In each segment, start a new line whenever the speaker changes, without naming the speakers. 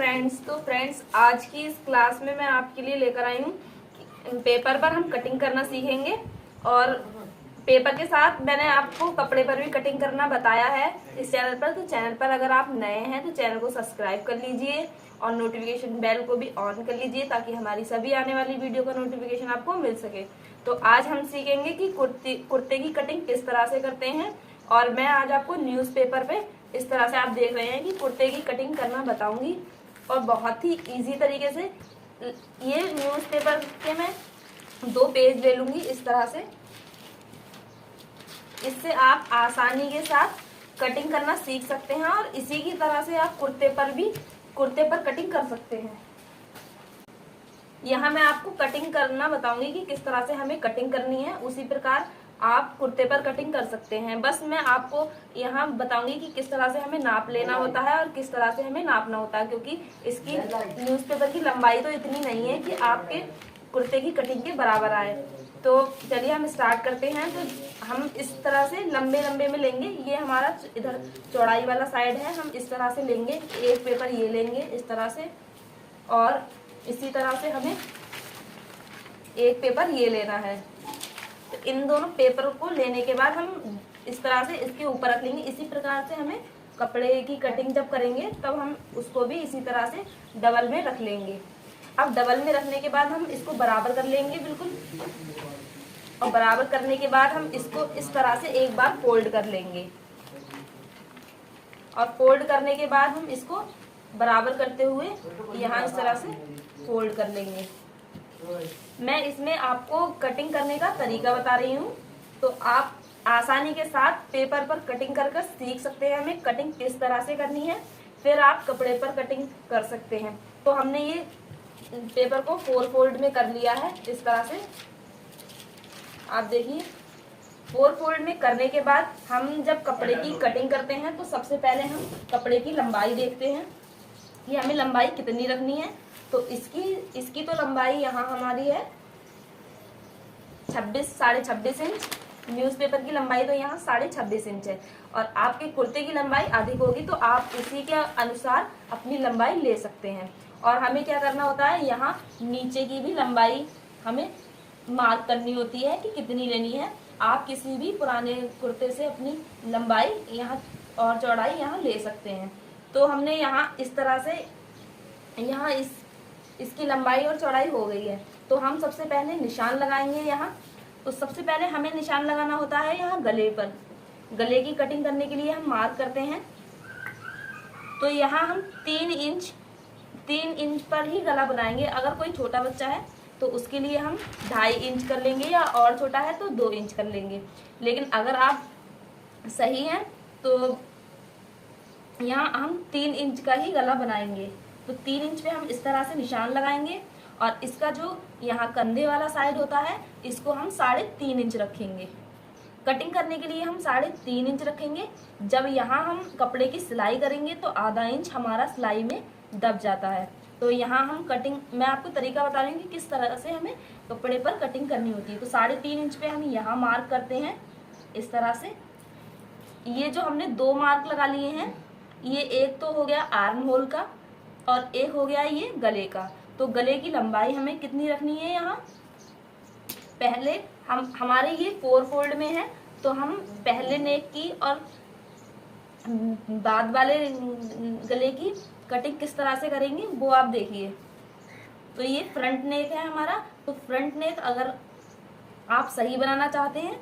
Friends आज की इस क्लास में मैं आपके लिए लेकर आई हूँ पेपर पर हम कटिंग करना सीखेंगे। और पेपर के साथ मैंने आपको कपड़े पर भी कटिंग करना बताया है इस चैनल पर। तो चैनल पर अगर आप नए हैं तो चैनल को सब्सक्राइब कर लीजिए और नोटिफिकेशन बेल को भी ऑन कर लीजिए ताकि हमारी सभी आने वाली वीडियो का नोटिफिकेशन आपको मिल सके। तो आज हम सीखेंगे कि कुर्ते की कटिंग किस तरह से करते हैं। और मैं आज आपको न्यूज़पेपर पे इस तरह से आप देख रहे हैं कि कुर्ते की कटिंग करना बताऊंगी और बहुत ही इजी तरीके से। ये न्यूज़पेपर के मैं 2 पेज ले लूंगी इस तरह से। इससे आप आसानी के साथ कटिंग करना सीख सकते हैं और इसी की तरह से आप कुर्ते पर कटिंग कर सकते हैं। यहाँ मैं आपको कटिंग करना बताऊंगी कि किस तरह से हमें कटिंग करनी है, उसी प्रकार आप कुर्ते पर कटिंग कर सकते हैं। बस मैं आपको यहाँ बताऊंगी कि किस तरह से हमें नाप लेना होता है और किस तरह से हमें नापना होता है, क्योंकि इसकी न्यूज़पेपर की लंबाई तो इतनी नहीं है कि आपके कुर्ते की कटिंग के बराबर आए। तो चलिए हम स्टार्ट करते हैं। तो हम इस तरह से लंबे लंबे में लेंगे। ये हमारा इधर चौड़ाई वाला साइड है, हम इस तरह से लेंगे। एक पेपर ये लेंगे इस तरह से और इसी तरह से हमें एक पेपर ये लेना है। तो इन दोनों पेपर को लेने के बाद हम इस तरह से इसके ऊपर रख लेंगे। इसी प्रकार से हमें कपड़े की कटिंग जब करेंगे तब हम उसको भी इसी तरह से डबल में रख लेंगे। अब डबल में रखने के बाद हम इसको बराबर कर लेंगे बिल्कुल, और बराबर करने के बाद हम इसको इस तरह से एक बार फोल्ड कर लेंगे। और फोल्ड करने के बाद हम इसको बराबर करते हुए यहाँ इस तरह से फोल्ड कर लेंगे। मैं इसमें आपको कटिंग करने का तरीका बता रही हूँ, तो आप आसानी के साथ पेपर पर कटिंग कर कर सीख सकते हैं हमें कटिंग किस तरह से करनी है। फिर आप कपड़े पर कटिंग कर सकते हैं। तो हमने ये पेपर को 4 फोल्ड में कर लिया है इस तरह से। आप देखिए 4 फोल्ड में करने के बाद हम जब कपड़े की कटिंग करते हैं तो सबसे पहले हम कपड़े की लंबाई देखते हैं कि हमें लंबाई कितनी रखनी है। तो इसकी तो लंबाई यहाँ हमारी है 26-26.5 इंच। न्यूज़पेपर की लंबाई तो यहाँ 26.5 इंच है और आपके कुर्ते की लंबाई अधिक होगी तो आप उसी के अनुसार अपनी लंबाई ले सकते हैं। और हमें क्या करना होता है, यहाँ नीचे की भी लंबाई हमें मार्क करनी होती है कि कितनी लेनी है। आप किसी भी पुराने कुर्ते से अपनी लंबाई यहाँ और चौड़ाई यहाँ ले सकते हैं। तो हमने यहाँ इस तरह से यहाँ इसकी लंबाई और चौड़ाई हो गई है। तो हम सबसे पहले निशान लगाएंगे यहाँ। तो सबसे पहले हमें निशान लगाना होता है यहाँ गले पर। गले की कटिंग करने के लिए हम मार्क करते हैं। तो यहाँ हम 3 इंच पर ही गला बनाएंगे। अगर कोई छोटा बच्चा है तो उसके लिए हम 2.5 इंच कर लेंगे, या और छोटा है तो 2 इंच कर लेंगे। लेकिन अगर आप सही हैं तो यहाँ हम 3 इंच का ही गला बनाएंगे। तो 3 इंच पे हम इस तरह से निशान लगाएंगे और इसका जो यहाँ कंधे वाला साइड होता है इसको हम 3.5 इंच रखेंगे। कटिंग करने के लिए हम 3.5 इंच रखेंगे। जब यहाँ हम कपड़े की सिलाई करेंगे तो आधा इंच हमारा सिलाई में दब जाता है। तो यहाँ हम कटिंग, मैं आपको तरीका बता रही हूँ कि किस तरह से हमें कपड़े पर कटिंग करनी होती है। तो 3.5 इंच पे हम यहाँ मार्क करते हैं इस तरह से। ये जो हमने 2 मार्क लगा लिए हैं, ये एक तो हो गया आर्म होल का और एक हो गया ये गले का। तो गले की लंबाई हमें कितनी रखनी है, यहाँ पहले हमारे ये 4 फोल्ड में है तो हम पहले नेक की और बाद वाले गले की कटिंग किस तरह से करेंगे वो आप देखिए। तो ये फ्रंट नेक है हमारा। तो फ्रंट नेक अगर आप सही बनाना चाहते हैं,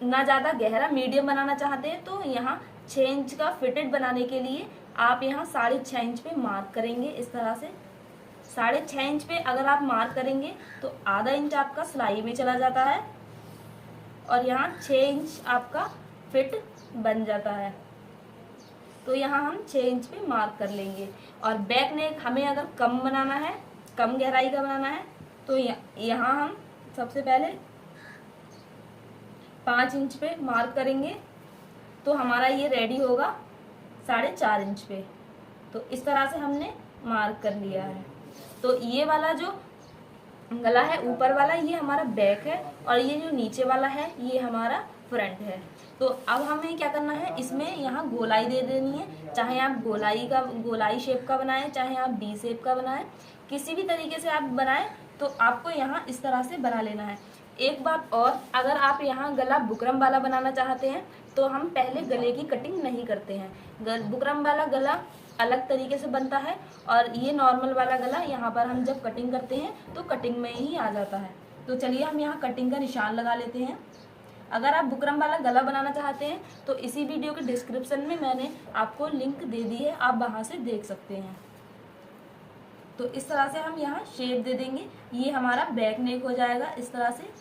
ना ज़्यादा गहरा, मीडियम बनाना चाहते हैं, तो यहाँ 6 इंच का फिटेड बनाने के लिए आप यहाँ 6.5 इंच पे मार्क करेंगे इस तरह से। 6.5 इंच पे अगर आप मार्क करेंगे तो आधा इंच आपका सिलाई में चला जाता है और यहाँ 6 इंच आपका फिट बन जाता है। तो यहाँ हम 6 इंच पे मार्क कर लेंगे। और बैक नेक हमें अगर कम बनाना है, कम गहराई का बनाना है, तो यहाँ हम सबसे पहले 5 इंच पे मार्क करेंगे। तो हमारा ये रेडी होगा 4.5 इंच पे। तो इस तरह से हमने मार्क कर लिया है। तो ये वाला जो गला है ऊपर वाला ये हमारा बैक है और ये जो नीचे वाला है ये हमारा फ्रंट है। तो अब हमें क्या करना है, इसमें यहाँ गोलाई दे देनी है। चाहे आप गोलाई शेप का बनाएं, चाहे आप डी शेप का बनाएं, किसी भी तरीके से आप बनाएं, तो आपको यहाँ इस तरह से बना लेना है। एक बात और, अगर आप यहाँ गला बुकरम वाला बनाना चाहते हैं तो हम पहले गले की कटिंग नहीं करते हैं। बुकरम वाला गला अलग तरीके से बनता है और ये नॉर्मल वाला गला यहाँ पर हम जब कटिंग करते हैं तो कटिंग में ही आ जाता है। तो चलिए हम यहाँ कटिंग का निशान लगा लेते हैं। अगर आप बुकरम वाला गला बनाना चाहते हैं तो इसी वीडियो के डिस्क्रिप्शन में मैंने आपको लिंक दे दी है, आप वहाँ से देख सकते हैं। तो इस तरह से हम यहाँ शेप दे देंगे। ये हमारा बैक नेक हो जाएगा, इस तरह से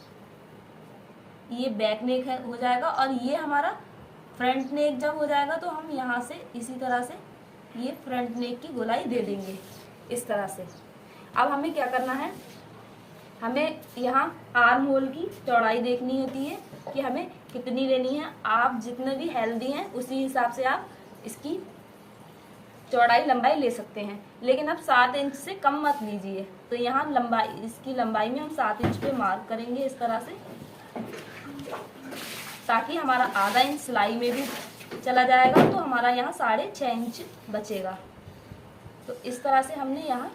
ये बैक नेक हो जाएगा। और ये हमारा फ्रंट नेक जब हो जाएगा तो हम यहाँ से इसी तरह से ये फ्रंट नेक की गोलाई दे देंगे इस तरह से। अब हमें क्या करना है, हमें यहाँ आर्म होल की चौड़ाई देखनी होती है कि हमें कितनी लेनी है। आप जितने भी हेल्दी हैं उसी हिसाब से आप इसकी चौड़ाई लंबाई ले सकते हैं, लेकिन अब 7 इंच से कम मत लीजिए। तो यहाँ लंबाई, इसकी लंबाई में हम 7 इंच पे मार्क करेंगे इस तरह से, ताकि हमारा आधा इंच सिलाई में भी चला जाएगा तो हमारा यहाँ 6.5 इंच बचेगा। तो इस तरह से हमने यहाँ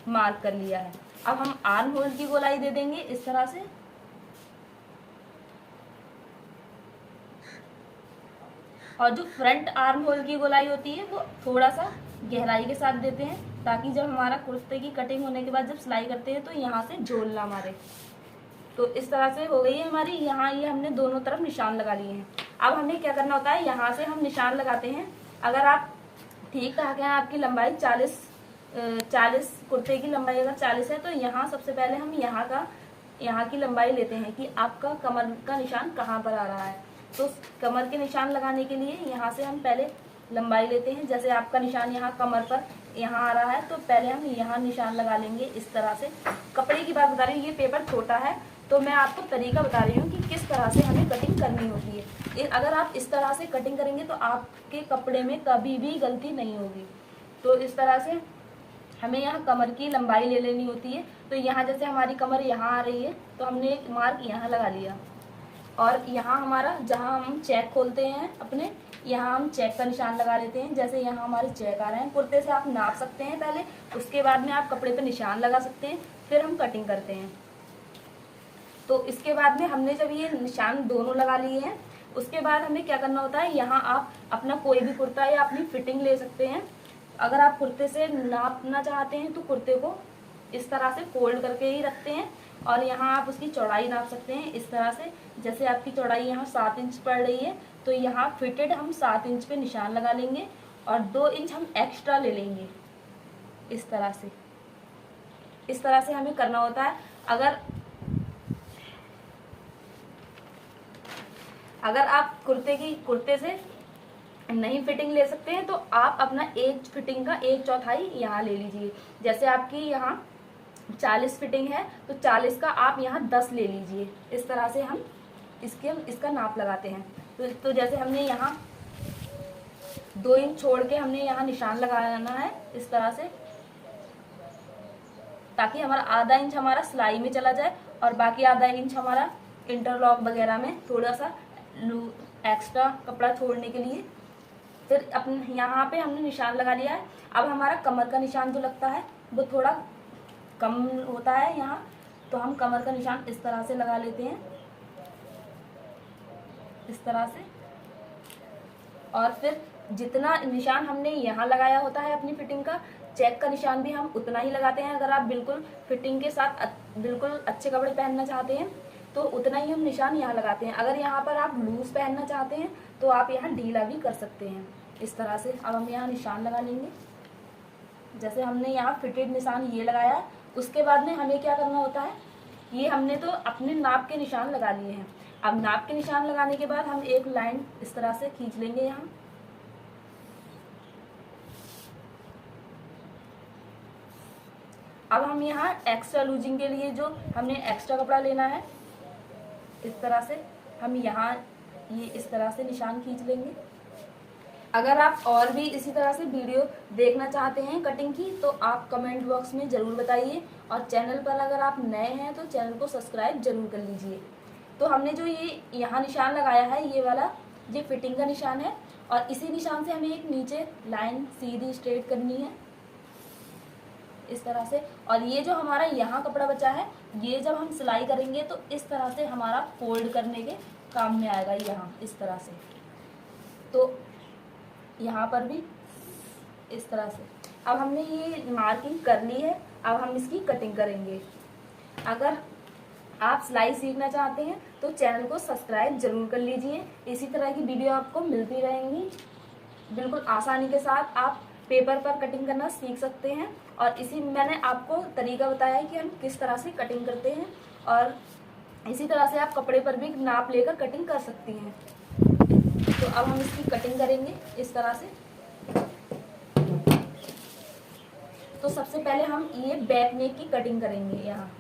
मार्क कर लिया है। अब हम आर्म होल की गोलाई दे देंगे इस तरह से। और जो फ्रंट आर्म होल की गोलाई होती है वो थोड़ा सा गहराई के साथ देते हैं, ताकि जब हमारा कुर्ते की कटिंग होने के बाद जब सिलाई करते हैं तो यहाँ से झोल ना मारे। तो इस तरह से हो गई है हमारी। यहाँ ये हमने दोनों तरफ निशान लगा लिए हैं। अब हमें क्या करना होता है, यहाँ से हम निशान लगाते हैं। अगर आप ठीक ठाक हैं, आपकी लंबाई 40 कुर्ते की लंबाई अगर 40 है, तो यहाँ सबसे पहले हम यहाँ की लंबाई लेते हैं कि आपका कमर का निशान कहाँ पर आ रहा है। तो कमर के निशान लगाने के लिए यहाँ से हम पहले लंबाई लेते हैं। जैसे आपका निशान यहाँ कमर पर यहाँ आ रहा है तो पहले हम यहाँ निशान लगा लेंगे इस तरह से। कपड़े की बात बता रही हूँ, ये पेपर छोटा है तो मैं आपको तरीका बता रही हूँ कि किस तरह से हमें कटिंग करनी होती है। अगर आप इस तरह से कटिंग करेंगे तो आपके कपड़े में कभी भी गलती नहीं होगी। तो इस तरह से हमें यहाँ कमर की लंबाई ले लेनी होती है। तो यहाँ जैसे हमारी कमर यहाँ आ रही है तो हमने एक मार्क यहाँ लगा लिया, और यहाँ हमारा जहाँ हम चेक खोलते हैं अपने, यहाँ हम चेक का निशान लगा लेते हैं। जैसे यहाँ हमारे चेक आ रहे हैं, कुर्ते से आप नाप सकते हैं पहले, उसके बाद में आप कपड़े पे निशान लगा सकते हैं, फिर हम कटिंग करते हैं। तो इसके बाद में हमने जब ये निशान दोनों लगा लिए हैं, उसके बाद हमें क्या करना होता है, यहाँ आप अपना कोई भी कुर्ता या अपनी फिटिंग ले सकते हैं। अगर आप कुर्ते से नापना चाहते हैं तो कुर्ते को इस तरह से फोल्ड करके ही रखते हैं, और यहाँ आप उसकी चौड़ाई नाप सकते हैं इस तरह से। जैसे आपकी चौड़ाई यहाँ 7 इंच पड़ रही है तो यहाँ फिटेड हम 7 इंच पे निशान लगा लेंगे, और 2 इंच हम एक्स्ट्रा ले लेंगे इस तरह से। इस तरह से हमें करना होता है। अगर आप कुर्ते से नहीं फिटिंग ले सकते हैं तो आप अपना एक फिटिंग का 1/4 यहाँ ले लीजिए। जैसे आपकी यहाँ 40 फिटिंग है तो 40 का आप यहाँ 10 ले लीजिए। इस तरह से हम इसका नाप लगाते हैं। तो जैसे हमने यहाँ 2 इंच छोड़ के हमने यहाँ निशान लगाना है इस तरह से, ताकि हमारा आधा इंच हमारा सिलाई में चला जाए और बाकी आधा इंच हमारा इंटरलॉक वगैरह में थोड़ा सा एक्स्ट्रा कपड़ा छोड़ने के लिए। फिर अपने यहाँ पे हमने निशान लगा लिया है। अब हमारा कमर का निशान जो लगता है वो थोड़ा कम होता है यहाँ, तो हम कमर का निशान इस तरह से लगा लेते हैं इस तरह से। और फिर जितना निशान हमने यहाँ लगाया होता है अपनी फिटिंग का, चेक का निशान भी हम उतना ही लगाते हैं। अगर आप बिल्कुल फिटिंग के साथ बिल्कुल अच्छे कपड़े पहनना चाहते हैं तो उतना ही हम निशान यहाँ लगाते हैं। अगर यहाँ पर आप लूज पहनना चाहते हैं तो आप यहाँ ढीला भी कर सकते हैं इस तरह से। अब हम यहाँ निशान लगा लेंगे। जैसे हमने यहाँ फिटेड निशान ये लगाया, उसके बाद में हमें क्या करना होता है, ये हमने तो अपने नाप के निशान लगा लिए हैं। अब नाप के निशान लगाने के बाद हम एक लाइन इस तरह से खींच लेंगे यहाँ। अब हम यहाँ एक्स्ट्रा लूजिंग के लिए जो हमने एक्स्ट्रा कपड़ा लेना है, इस तरह से हम यहाँ ये इस तरह से निशान खींच लेंगे। अगर आप और भी इसी तरह से वीडियो देखना चाहते हैं कटिंग की तो आप कमेंट बॉक्स में ज़रूर बताइए, और चैनल पर अगर आप नए हैं तो चैनल को सब्सक्राइब जरूर कर लीजिए। तो हमने जो ये यहाँ निशान लगाया है, ये वाला ये फिटिंग का निशान है, और इसी निशान से हमें एक नीचे लाइन सीधी स्ट्रेट करनी है इस तरह से। और ये जो हमारा यहाँ कपड़ा बचा है, ये जब हम सिलाई करेंगे तो इस तरह से हमारा फोल्ड करने के काम में आएगा, यहाँ इस तरह से। तो यहाँ पर भी इस तरह से। अब हमने ये मार्किंग कर ली है, अब हम इसकी कटिंग करेंगे। अगर आप सिलाई सीखना चाहते हैं तो चैनल को सब्सक्राइब जरूर कर लीजिए। इसी तरह की वीडियो आपको मिलती रहेंगी। बिल्कुल आसानी के साथ आप पेपर पर कटिंग करना सीख सकते हैं। और इसी मैंने आपको तरीका बताया है कि हम किस तरह से कटिंग करते हैं, और इसी तरह से आप कपड़े पर भी नाप लेकर कटिंग कर सकती हैं। तो अब हम इसकी कटिंग करेंगे इस तरह से। तो सबसे पहले हम ये बैक नेक की कटिंग करेंगे। यहाँ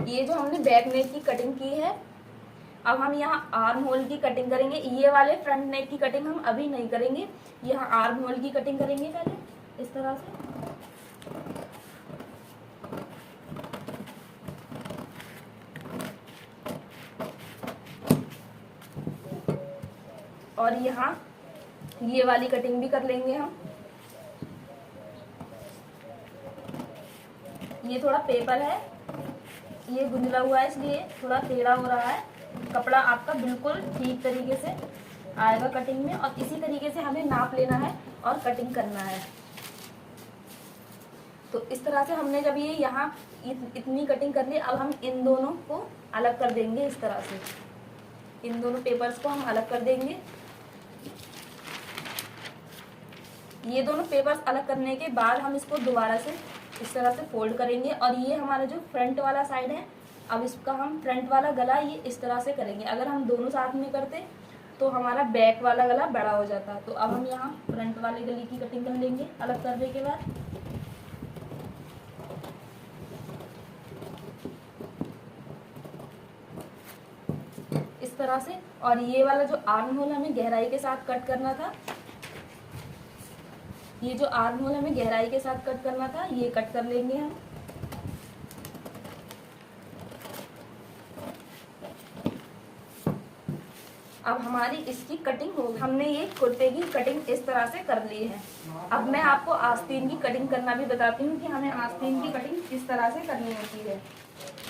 ये जो हमने बैक नेक की कटिंग की है, अब हम यहाँ आर्म होल की कटिंग करेंगे। ये वाले फ्रंट नेक की कटिंग हम अभी नहीं करेंगे, यहाँ आर्म होल की कटिंग करेंगे पहले इस तरह से। और यहाँ ये वाली कटिंग भी कर लेंगे हम। ये थोड़ा पेपर है, ये गुंजला हुआ है इसलिए थोड़ा टेढ़ा हो रहा है। कपड़ा आपका बिल्कुल ठीक तरीके से आएगा कटिंग में, और इसी तरीके से हमें नाप लेना है और कटिंग करना है। तो इस तरह से हमने जब ये यहाँ इतनी कटिंग कर ली, अब हम इन दोनों को अलग कर देंगे इस तरह से। इन दोनों पेपर्स को हम अलग कर देंगे। ये दोनों पेपर्स अलग करने के बाद हम इसको दोबारा से इस तरह से फोल्ड करेंगे। और ये हमारा जो फ्रंट वाला साइड है, अब इसका हम फ्रंट वाला गला ये इस तरह से करेंगे। अगर हम दोनों साथ में करते तो हमारा बैक वाला गला बड़ा हो जाता। तो अब हम यहाँ फ्रंट वाले गले की कटिंग कर लेंगे अलग करने के बाद। इस तरह से। और ये वाला जो आर्म होल हमें गहराई के साथ कट करना था, ये जो आर्म होल हमें गहराई के साथ कट करना था, ये कट कर लेंगे हम। अब हमारी इसकी कटिंग हो गई। हमने ये कुर्ते की कटिंग इस तरह से कर ली है। अब मैं आपको आस्तीन की कटिंग करना भी बताती हूँ कि हमें आस्तीन की कटिंग किस तरह से करनी होती है।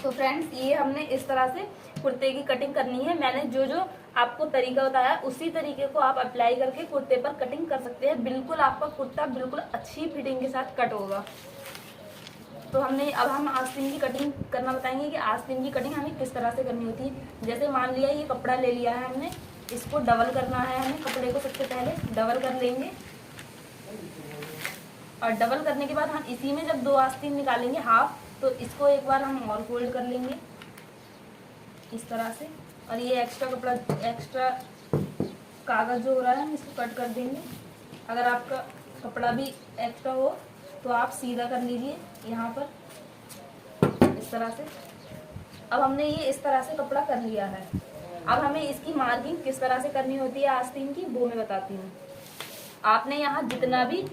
तो फ्रेंड्स, ये हमने इस तरह से कुर्ते की कटिंग करनी है। मैंने जो जो आपको तरीका बताया उसी तरीके को आप अप्लाई करके कुर्ते पर कटिंग कर सकते हैं। बिल्कुल आपका कुर्ता बिल्कुल अच्छी फिटिंग के साथ कट होगा। तो अब हम आस्तीन की कटिंग करना बताएंगे कि आस्तीन की कटिंग हमें किस तरह से करनी होती है। जैसे मान लिया ये कपड़ा ले लिया है हमने, इसको डबल करना है हमें। कपड़े को सबसे पहले डबल कर लेंगे, और डबल करने के बाद हम इसी में जब 2 आस्तीन निकालेंगे हाफ, तो इसको एक बार हम और फोल्ड कर लेंगे इस तरह से। और ये एक्स्ट्रा कागज़ जो हो रहा है हम इसको कट कर देंगे। अगर आपका कपड़ा भी एक्स्ट्रा हो तो आप सीधा कर लीजिए यहाँ पर इस तरह से। अब हमने ये इस तरह से कपड़ा कर लिया है। अब हमें इसकी मार्किंग किस तरह से करनी होती है आस्तीन की, वो मैं बताती हूँ। आपने यहाँ जितना भी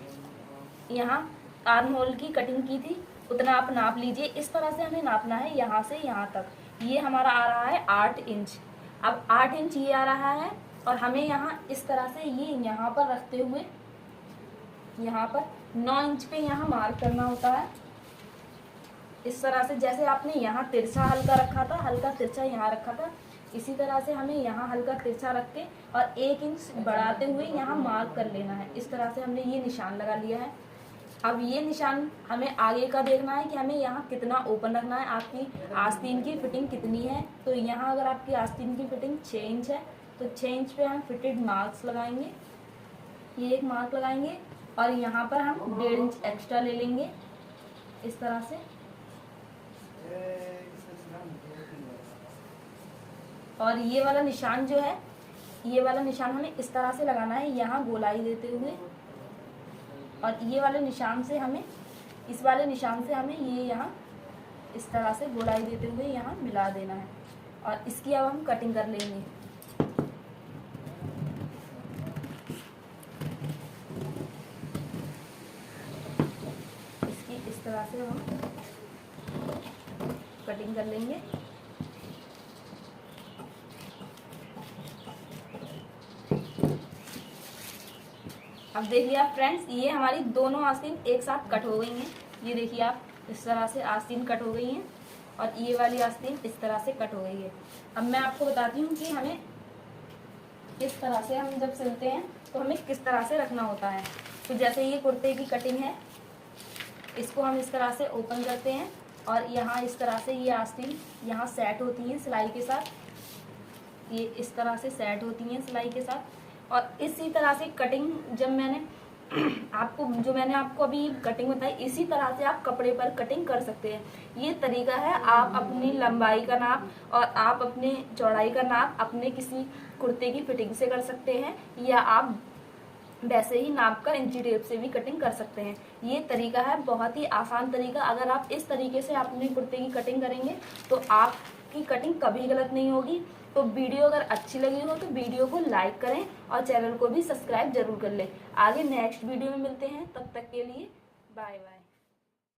यहाँ आर्म होल की कटिंग की थी उतना आप नाप लीजिए। इस तरह से हमें नापना है यहाँ से यहाँ तक। ये हमारा आ रहा है 8 इंच। अब 8 इंच ये आ रहा है, और हमें यहाँ इस तरह से ये यहाँ पर रखते हुए यहाँ पर 9 इंच पे यहाँ मार्क करना होता है इस तरह से। जैसे आपने यहाँ तिरछा हल्का रखा था, हल्का तिरछा यहाँ रखा था, इसी तरह से हमें यहाँ हल्का तिरछा रख के और 1 इंच बढ़ाते हुए यहाँ मार्क कर लेना है। इस तरह से हमने ये निशान लगा लिया है। अब ये निशान हमें आगे का देखना है कि हमें यहाँ कितना ओपन रखना है, आपकी आस्तीन की फिटिंग कितनी है। तो यहाँ अगर आपकी आस्तीन की फिटिंग 6 इंच है तो 6 इंच पे हम फिटेड मार्क्स लगाएंगे। ये एक मार्क लगाएंगे, और यहाँ पर हम 1.5 इंच एक्स्ट्रा ले लेंगे इस तरह से। और ये वाला निशान जो है, ये वाला निशान हमें इस तरह से लगाना है यहाँ गोलाई देते हुए, और ये वाले निशान से हमें, इस वाले निशान से हमें ये यहाँ इस तरह से गोलाई देते हुए यहाँ मिला देना है। और इसकी अब हम कटिंग कर लेंगे। हम कटिंग कर लेंगे। अब देखिए आप फ्रेंड्स, ये हमारी दोनों आस्तीन एक साथ कट हो गई हैं। ये देखिए आप, इस तरह से आस्तीन कट हो गई हैं और ये वाली आस्तीन इस तरह से कट हो गई है। अब मैं आपको बताती हूँ कि हमें किस तरह से, हम जब सिलते हैं तो हमें किस तरह से रखना होता है। तो जैसे ये कुर्ते की कटिंग है, इसको हम इस तरह से ओपन करते हैं और यहाँ इस तरह से ये आस्तीन यहाँ सेट होती हैं सिलाई के साथ, ये इस तरह से सेट होती हैं सिलाई के साथ। और इसी तरह से कटिंग जब मैंने आपको अभी कटिंग बताई, इसी तरह से आप कपड़े पर कटिंग कर सकते हैं। ये तरीका है, आप अपनी लंबाई का नाप और आप अपने चौड़ाई का नाप अपने किसी कुर्ते की फिटिंग से कर सकते हैं, या आप वैसे ही नाप कर इंची टेप से भी कटिंग कर सकते हैं। ये तरीका है बहुत ही आसान तरीका। अगर आप इस तरीके से अपने कुर्ते की कटिंग करेंगे तो आपकी कटिंग कभी गलत नहीं होगी। तो वीडियो अगर अच्छी लगी हो तो वीडियो को लाइक करें और चैनल को भी सब्सक्राइब जरूर कर लें। आगे नेक्स्ट वीडियो में मिलते हैं, तब तक के लिए बाय बाय।